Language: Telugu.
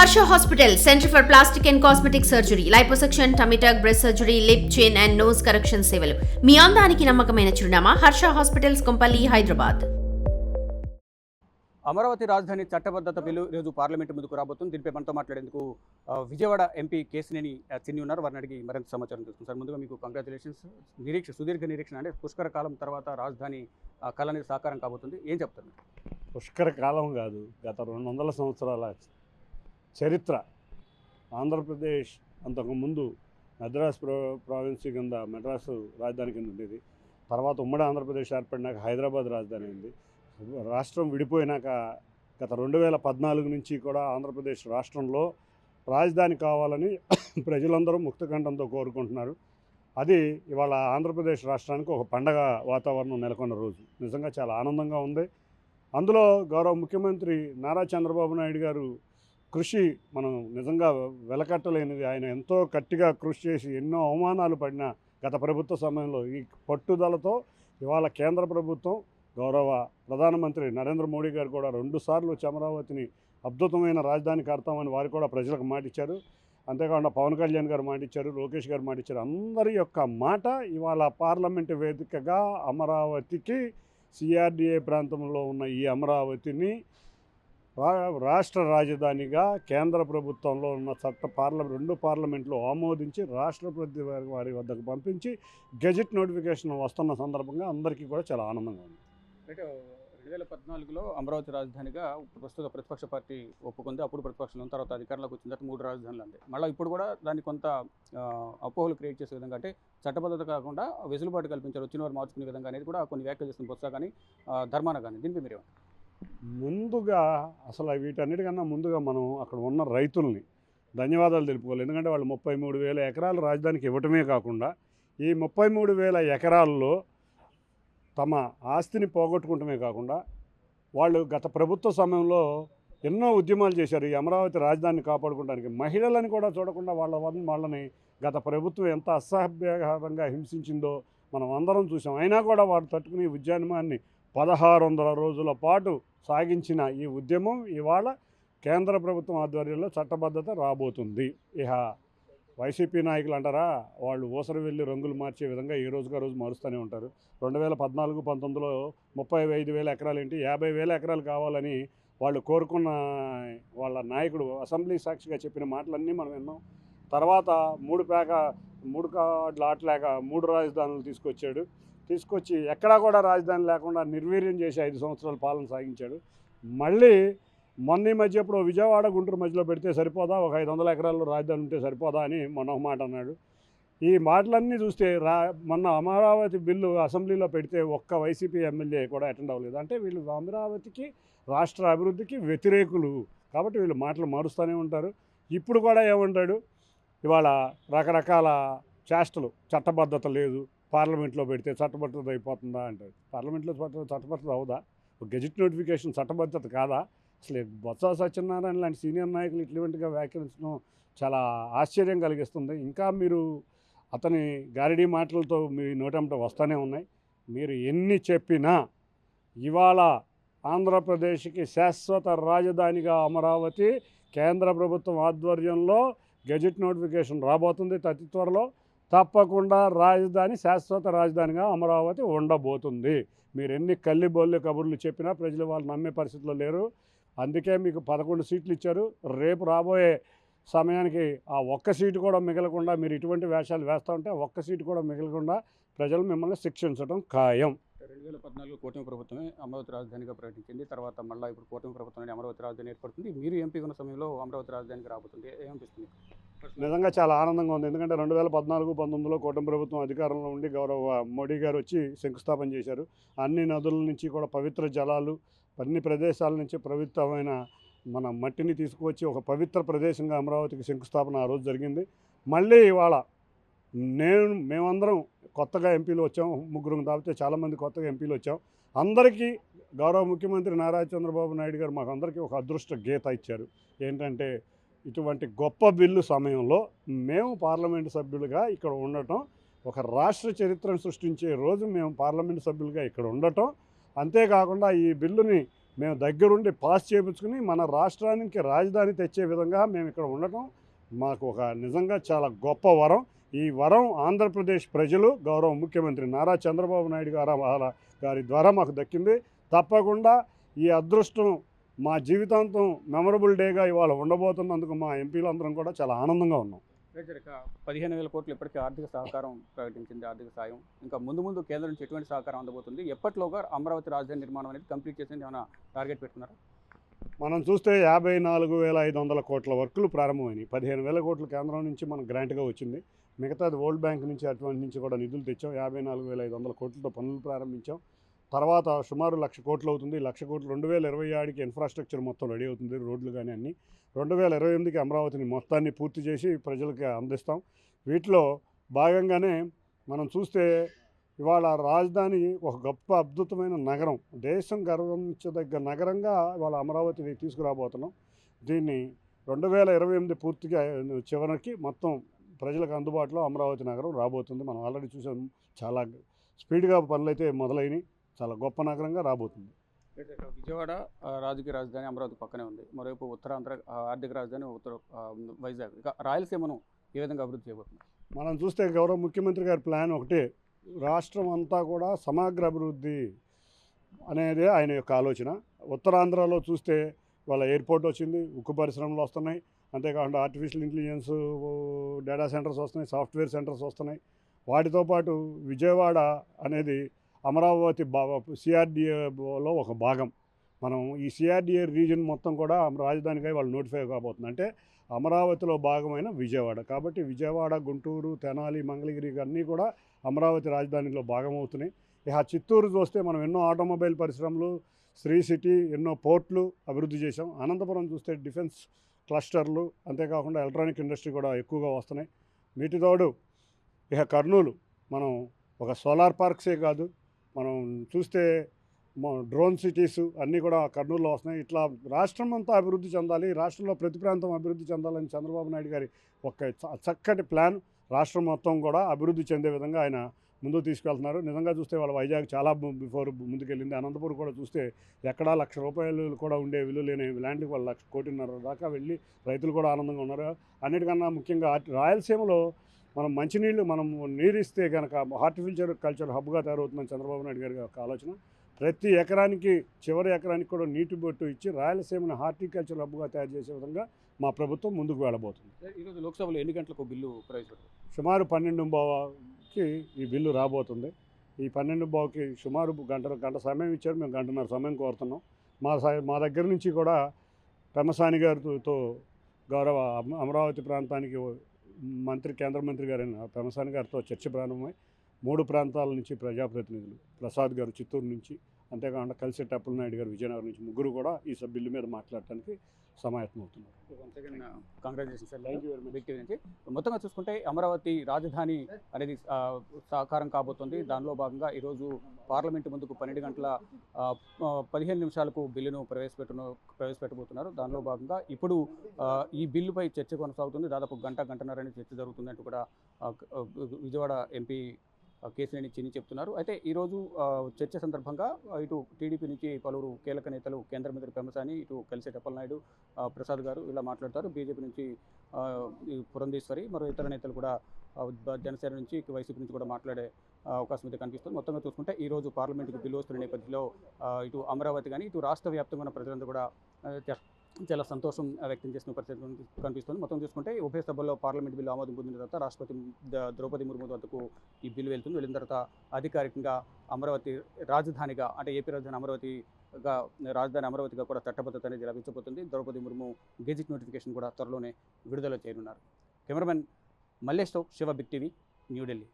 Harsha Hospital, Center for Plastic and Cosmetic Surgery, Liposuction, Tummy tuck, breast surgery, lip, chin and nose correction సేవలు. మీ అందానికి నమ్మకమైన చిరునామా హర్ష హాస్పిటల్స్ కొంపల్లి, హైదరాబాద్. అమరావతి రాజధాని చట్టబద్ధత బిల్లు ఈరోజు పార్లమెంటు ముందుకు రాబోతుంది. దీనిపై మనతో మాట్లాడేందుకు విజయవాడ ఎంపీ కేసినేని చిన్ని ఉన్నారు. వారిని అడిగి మరింత సమాచారం తీసుకుంటారు. ముందుగా మీకు కంగ్రాచులేషన్స్. సుదీర్ఘ నిరీక్షణ అంటే పుష్కర కాలం తర్వాత రాజధాని కళ అనేది సాకారం కాబోతుంది. ఏం చెప్తారు? పుష్కర కాలం కాదు, గత 200 సంవత్సరాల చరిత్ర. ఆంధ్రప్రదేశ్ అంతకుముందు మద్రాస్ ప్రావిన్సీ కింద మెడ్రాసు రాజధాని కింద ఉండేది. తర్వాత ఉమ్మడి ఆంధ్రప్రదేశ్ ఏర్పడినాక హైదరాబాద్ రాజధాని అయింది. రాష్ట్రం విడిపోయినాక గత 2014 నుంచి కూడా ఆంధ్రప్రదేశ్ రాష్ట్రంలో రాజధాని కావాలని ప్రజలందరూ ముక్తకంఠంతో కోరుకుంటున్నారు. అది ఇవాళ ఆంధ్రప్రదేశ్ రాష్ట్రానికి ఒక పండగ వాతావరణం నెలకొన్న రోజు. నిజంగా చాలా ఆనందంగా ఉంది. అందులో గౌరవ ముఖ్యమంత్రి నారా చంద్రబాబు నాయుడు గారు కృషి మనం నిజంగా వెలకట్టలేనిది. ఆయన ఎంతో గట్టిగా కృషి చేసి ఎన్నో అవమానాలు పడిన గత ప్రభుత్వ సమయంలో ఈ పట్టుదలతో ఇవాళ కేంద్ర ప్రభుత్వం గౌరవ ప్రధానమంత్రి నరేంద్ర మోడీ గారు కూడా 2 సార్లు అమరావతిని అద్భుతమైన రాజధాని కడతామని వారు కూడా ప్రజలకు మాటిచ్చారు. అంతేకాకుండా పవన్ కళ్యాణ్ గారు మాటిచ్చారు, లోకేష్ గారు మాటిచ్చారు. అందరి యొక్క మాట ఇవాళ పార్లమెంటు వేదికగా అమరావతికి సిఆర్డిఏ ప్రాంతంలో ఉన్న ఈ అమరావతిని రాష్ట్ర రాజధానిగా కేంద్ర ప్రభుత్వంలో ఉన్న రెండు పార్లమెంట్లో ఆమోదించి రాష్ట్రపతి వారి వద్దకు పంపించి గెజెట్ నోటిఫికేషన్ వస్తున్న సందర్భంగా అందరికీ కూడా చాలా ఆనందంగా ఉంది. అంటే 2014లో అమరావతి రాజధానిగా ప్రస్తుత ప్రతిపక్ష పార్టీ ఒప్పుకుంది. అప్పుడు ప్రతిపక్షంలో తర్వాత అధికారంలోకి వచ్చిన తర్వాత 3 రాజధానులు అంది. మళ్ళీ ఇప్పుడు కూడా దాన్ని కొంత అపోహలు క్రియేట్ చేసే విధంగా, అంటే చట్టబద్ధత కాకుండా వెసులుబాటు కల్పించారు, వచ్చిన వారు మార్చుకునే విధంగా అనేది కూడా కొన్ని వ్యాఖ్యలు చేస్తున్న బొత్స కానీ ధర్మాన కానీ. దీనిపై మీరు ముందుగా అసలు వీటన్నిటికన్నా ముందుగా మనం అక్కడ ఉన్న రైతుల్ని ధన్యవాదాలు తెలుపుకోవాలి. ఎందుకంటే వాళ్ళు 33,000 ఎకరాలు రాజధానికి ఇవ్వటమే కాకుండా ఈ 33,000 ఎకరాల్లో తమ ఆస్తిని పోగొట్టుకుంటమే కాకుండా వాళ్ళు గత ప్రభుత్వ సమయంలో ఎన్నో ఉద్యమాలు చేశారు ఈ అమరావతి రాజధానిని కాపాడుకోవడానికి. మహిళలను కూడా చూడకుండా వాళ్ళని గత ప్రభుత్వం ఎంత అసభ్యకరంగా హింసించిందో మనం అందరం చూసాం. అయినా కూడా వారు తట్టుకుని ఈ ఉద్యమాన్ని 1600 రోజుల పాటు సాగించిన ఈ ఉద్యమం ఇవాళ కేంద్ర ప్రభుత్వం ఆధ్వర్యంలో చట్టబద్ధత రాబోతుంది. ఇక వైసీపీ నాయకులు అంటారా, వాళ్ళు ఊసరు వెళ్ళి రంగులు మార్చే విధంగా ఈ రోజుగా రోజు మారుస్తూనే ఉంటారు. 2014-19లో 35,000 ఎకరాలు ఏంటి 50,000 ఎకరాలు కావాలని వాళ్ళు కోరుకున్న వాళ్ళ నాయకుడు అసెంబ్లీ సాక్షిగా చెప్పిన మాటలన్నీ మనం విన్నాం. తర్వాత 3 కార్డులు ఆటలేక 3 రాజధానులు తీసుకొచ్చి ఎక్కడా కూడా రాజధాని లేకుండా నిర్వీర్యం చేసి 5 సంవత్సరాల పాలన సాగించాడు. మళ్ళీ మొన్న మధ్య ఇప్పుడు విజయవాడ గుంటూరు మధ్యలో పెడితే సరిపోదా, ఒక 500 ఎకరాల్లో రాజధాని ఉంటే సరిపోదా అని మొన్న ఒక మాట అన్నాడు. ఈ మాటలన్నీ చూస్తే మొన్న అమరావతి బిల్లు అసెంబ్లీలో పెడితే ఒక్క వైసీపీ ఎమ్మెల్యే కూడా అటెండ్ అవ్వలేదు. అంటే వీళ్ళు అమరావతికి రాష్ట్ర అభివృద్ధికి వ్యతిరేకులు కాబట్టి వీళ్ళు మాటలు మారుస్తూనే ఉంటారు. ఇప్పుడు కూడా ఏమంటాడు, ఇవాళ రకరకాల చేష్టలు, చట్టబద్ధత లేదు, పార్లమెంట్లో పెడితే చట్టబద్ధత అయిపోతుందా అంటారు. పార్లమెంట్లో చట్టబద్ధత అవుదా? గెజెట్ నోటిఫికేషన్ చట్టబద్ధత కాదా? అసలు బొత్స సత్యనారాయణ లాంటి సీనియర్ నాయకులు ఇటువంటిగా వ్యాఖ్యానించడం చాలా ఆశ్చర్యం కలిగిస్తుంది. ఇంకా మీరు అతని గారడీ మాటలతో మీ నోటంట వస్తూనే ఉన్నాయి. మీరు ఎన్ని చెప్పినా ఇవాళ ఆంధ్రప్రదేశ్కి శాశ్వత రాజధానిగా అమరావతి కేంద్ర ప్రభుత్వం ఆధ్వర్యంలో గెజెట్ నోటిఫికేషన్ రాబోతుంది. అతి త్వరలో తప్పకుండా రాజధాని శాశ్వత రాజధానిగా అమరావతి ఉండబోతుంది. మీరు ఎన్ని కల్లిబొల్లి కబుర్లు చెప్పినా ప్రజలు వాళ్ళు నమ్మే పరిస్థితిలో లేరు. అందుకే మీకు 11 సీట్లు ఇచ్చారు. రేపు రాబోయే సమయానికి ఆ ఒక్క సీటు కూడా మిగలకుండా మీరు ఇటువంటి వేషాలు వేస్తూ ఉంటే ఒక్క సీటు కూడా మిగలకుండా ప్రజలు మిమ్మల్ని శిక్షించడం ఖాయం. 2014 కూటమి ప్రభుత్వమే అమరావతి రాజధానిగా ప్రకటించింది. తర్వాత మళ్ళీ ఇప్పుడు కూటమి ప్రభుత్వం అమరావతి రాజధాని ఏర్పడుతుంది. మీరు ఎంపీ ఉన్న సమయంలో అమరావతి రాజధానికి రాబోతుంది. ఏమనిపిస్తుంది? నిజంగా చాలా ఆనందంగా ఉంది. ఎందుకంటే 2014-19లో కూటమి ప్రభుత్వం అధికారంలో ఉండి గౌరవ మోడీ గారు వచ్చి శంకుస్థాపన చేశారు. అన్ని నదుల నుంచి కూడా పవిత్ర జలాలు, అన్ని ప్రదేశాల నుంచి పవిత్రమైన మన మట్టిని తీసుకువచ్చి ఒక పవిత్ర ప్రదేశంగా అమరావతికి శంకుస్థాపన ఆ రోజు జరిగింది. మళ్ళీ ఇవాళ మేమందరం కొత్తగా ఎంపీలు వచ్చాం, 3 కాబట్టి చాలామంది కొత్తగా ఎంపీలు వచ్చాం. అందరికీ గౌరవ ముఖ్యమంత్రి నారా చంద్రబాబు నాయుడు గారు మాకు అందరికీ ఒక అదృష్ట గీత ఇచ్చారు. ఏంటంటే ఇటువంటి గొప్ప బిల్లు సమయంలో మేము పార్లమెంటు సభ్యులుగా ఇక్కడ ఉండటం, ఒక రాష్ట్ర చరిత్రను సృష్టించే రోజు మేము పార్లమెంటు సభ్యులుగా ఇక్కడ ఉండటం, అంతేకాకుండా ఈ బిల్లుని మేము దగ్గరుండి పాస్ చేయించుకుని మన రాష్ట్రానికి రాజధాని తెచ్చే విధంగా మేము ఇక్కడ ఉండటం మాకు ఒక నిజంగా చాలా గొప్ప వరం. ఈ వరం ఆంధ్రప్రదేశ్ ప్రజలు గౌరవ ముఖ్యమంత్రి నారా చంద్రబాబు నాయుడు గారి ద్వారా మాకు దక్కింది. తప్పకుండా ఈ అదృష్టం మా జీవితాంతం మెమరబుల్ డేగా ఇవాళ ఉండబోతున్నందుకు మా ఎంపీలందరం కూడా చాలా ఆనందంగా ఉన్నాం. 15,000 కోట్లు ఇప్పటికీ ఆర్థిక సహకారం ప్రకటించింది, ఆర్థిక సాయం. ఇంకా ముందు కేంద్రం నుంచి ఎటువంటి సహకారం అందబోతుంది? ఎప్పటిలోగా అమరావతి రాజధాని నిర్మాణం అనేది కంప్లీట్ చేసింది ఏమైనా టార్గెట్ పెట్టుకున్నారా? మనం చూస్తే 54,500 కోట్ల వర్కులు ప్రారంభమైనాయి. 15,000 కోట్లు కేంద్రం నుంచి మనకు గ్రాంట్గా వచ్చింది. మిగతాది వరల్డ్ బ్యాంక్ నుంచి అటువంటి నుంచి కూడా నిధులు తెచ్చాం. 54,500 కోట్లతో పనులు ప్రారంభించాం. తర్వాత సుమారు 1,00,000 కోట్లు అవుతుంది. 1,00,000 కోట్లు 2027కి ఇన్ఫ్రాస్ట్రక్చర్ మొత్తం రెడీ అవుతుంది, రోడ్లు కానీ అన్నీ. 2028కి అమరావతిని మొత్తాన్ని పూర్తి చేసి ప్రజలకి అందిస్తాం. వీటిలో భాగంగానే మనం చూస్తే ఇవాళ రాజధాని ఒక గొప్ప అద్భుతమైన నగరం, దేశం గర్వించదగ్గ నగరంగా ఇవాళ అమరావతిని తీసుకురాబోతున్నాం. దీన్ని 2028 పూర్తిగా చివరికి మొత్తం ప్రజలకు అందుబాటులో అమరావతి నగరం రాబోతుంది. మనం ఆల్రెడీ చూసాం, చాలా స్పీడ్గా పనులైతే మొదలైనవి. చాలా గొప్ప నగరంగా రాబోతుంది. విజయవాడ రాజకీయ రాజధాని అమరావతి పక్కనే ఉంది. మరోవైపు ఉత్తరాంధ్ర ఆర్థిక రాజధాని వైజాగ్. ఇక రాయలసీమను ఏ విధంగా అభివృద్ధి చేయబోతుంది? మనం చూస్తే గౌరవ ముఖ్యమంత్రి గారి ప్లాన్ ఒకటే, రాష్ట్రం అంతా కూడా సమగ్ర అభివృద్ధి అనేది ఆయన యొక్క ఆలోచన. ఉత్తరాంధ్రలో చూస్తే వాళ్ళ ఎయిర్పోర్ట్ వచ్చింది, ఉక్కు పరిశ్రమలు వస్తున్నాయి, అంతేకాకుండా ఆర్టిఫిషియల్ ఇంటెలిజెన్స్ డేటా సెంటర్స్ వస్తున్నాయి, సాఫ్ట్వేర్ సెంటర్స్ వస్తున్నాయి. వాటితో పాటు విజయవాడ అనేది అమరావతి సిఆర్డిఏలో ఒక భాగం. మనం ఈ సిఆర్డిఏ రీజన్ మొత్తం కూడా రాజధానిగా వాళ్ళు నోటిఫై కాబోతుంది. అంటే అమరావతిలో భాగమైన విజయవాడ. కాబట్టి విజయవాడ, గుంటూరు, తెనాలి, మంగళగిరి అన్నీ కూడా అమరావతి రాజధానిలో భాగం అవుతున్నాయి. ఇక చిత్తూరు చూస్తే మనం ఎన్నో ఆటోమొబైల్ పరిశ్రమలు, శ్రీ సిటీ, ఎన్నో పోర్ట్లు అభివృద్ధి చేశాం. అనంతపురం చూస్తే డిఫెన్స్ క్లస్టర్లు, అంతేకాకుండా ఎలక్ట్రానిక్ ఇండస్ట్రీ కూడా ఎక్కువగా వస్తున్నాయి. వీటితోడు ఇక కర్నూలు మనం ఒక సోలార్ పార్క్సే కాదు, మనం చూస్తే డ్రోన్ సిటీస్ అన్నీ కూడా కర్నూలులో వస్తున్నాయి. ఇట్లా రాష్ట్రం అంతా అభివృద్ధి చెందాలి, రాష్ట్రంలో ప్రతి ప్రాంతం అభివృద్ధి చెందాలని చంద్రబాబు నాయుడు గారి ఒక చక్కటి ప్లాన్. రాష్ట్రం మొత్తం కూడా అభివృద్ధి చెందే విధంగా ఆయన ముందుకు తీసుకెళ్తున్నారు. నిజంగా చూస్తే వాళ్ళ వైజాగ్ చాలా బిఫోర్ ముందుకెళ్ళింది. అనంతపురం కూడా చూస్తే ఎక్కడా ₹1,00,000 కూడా ఉండే విలువ లేని ల్యాండ్కి వాళ్ళు 1,00,000 కోటిన్నర దాకా వెళ్ళి రైతులు కూడా ఆనందంగా ఉన్నారు. అన్నిటికన్నా ముఖ్యంగా రాయలసీమలో మనం మంచినీళ్ళు, మనం నీరు ఇస్తే కనుక హార్టికల్చర్ హబ్గా తయారవుతుందని చంద్రబాబు నాయుడు గారి యొక్క ఆలోచన. ప్రతి ఎకరానికి, చివరి ఎకరానికి కూడా నీటి బొట్టు ఇచ్చి రాయలసీమను హార్టికల్చర్ హబ్గా తయారు చేసే విధంగా మా ప్రభుత్వం ముందుకు వెళ్ళబోతుంది. ఈరోజు లోక్సభలో ఎన్ని గంటలకు బిల్లు ప్రవేశపెట్టారు? సుమారు 12:15కి ఈ బిల్లు రాబోతుంది. ఈ 12:15కి సుమారు గంట సమయం ఇచ్చారు. మేము గంటన్నర సమయం కోరుతున్నాం. మా దగ్గర నుంచి కూడా పెమ్మసాని గారితో గౌరవ అమరావతి ప్రాంతానికి కేంద్ర మంత్రి గారైన పెమ్మసాని గారితో చర్చ ప్రారంభమై 3 ప్రాంతాల నుంచి ప్రజాప్రతినిధులు, ప్రసాద్ గారు చిత్తూరు నుంచి, అంతేకాకుండా కలిసెట్టి అప్పలనాయుడు గారు విజయనగరం నుంచి, ముగ్గురు కూడా ఈ బిల్లు మీద మాట్లాడటానికి సమాయత్తమవుతున్నారు. మొత్తంగా చూసుకుంటే అమరావతి రాజధాని అనేది సాకారం కాబోతుంది. దానిలో భాగంగా ఈరోజు పార్లమెంటు ముందుకు 12 గంటల 15 నిమిషాలకు బిల్లును ప్రవేశపెట్టబోతున్నారు. దానిలో భాగంగా ఇప్పుడు ఈ బిల్లుపై చర్చ కొనసాగుతుంది. దాదాపు గంటన్నర చర్చ జరుగుతుందంటూ కూడా విజయవాడ ఎంపీ కేసినేని చిన్ని చెప్తున్నారు. అయితే ఈరోజు చర్చ సందర్భంగా ఇటు టీడీపీ నుంచి పలువురు కీలక నేతలు, కేంద్ర మంత్రి పెమ్మసాని, ఇటు కలిసెట్టి అప్పలనాయుడు, ప్రసాద్ గారు ఇలా మాట్లాడతారు. బీజేపీ నుంచి పురంధేశ్వరి, మరో ఇతర నేతలు కూడా జనసేన నుంచి, వైసీపీ నుంచి కూడా మాట్లాడే అవకాశం అయితే కనిపిస్తుంది. మొత్తంగా చూసుకుంటే ఈరోజు పార్లమెంటుకు బిల్లు వస్తున్న నేపథ్యంలో ఇటు అమరావతి కానీ ఇటు రాష్ట్ర వ్యాప్తంగా ఉన్న ప్రజలందరూ కూడా చాలా సంతోషం వ్యక్తం చేసిన పరిస్థితి కనిపిస్తుంది. మొత్తం చూసుకుంటే ఉభయ సభల్లో పార్లమెంట్ బిల్లు ఆమోదం పొందిన తర్వాత రాష్ట్రపతి ద్రౌపది ముర్ము వద్దకు ఈ బిల్లు వెళ్తుంది. వెళ్ళిన తర్వాత అధికారికంగా అమరావతి రాజధానిగా, అంటే ఏపీ రాజధాని అమరావతిగా కూడా చట్టబద్ధత అనేది లభించబోతుంది. ద్రౌపది ముర్ము గెజిట్ నోటిఫికేషన్ కూడా త్వరలోనే విడుదల చేయనున్నారు. కెమెరామెన్ మల్లేష్తో శివ, బిగ్ టీవీ, న్యూఢిల్లీ.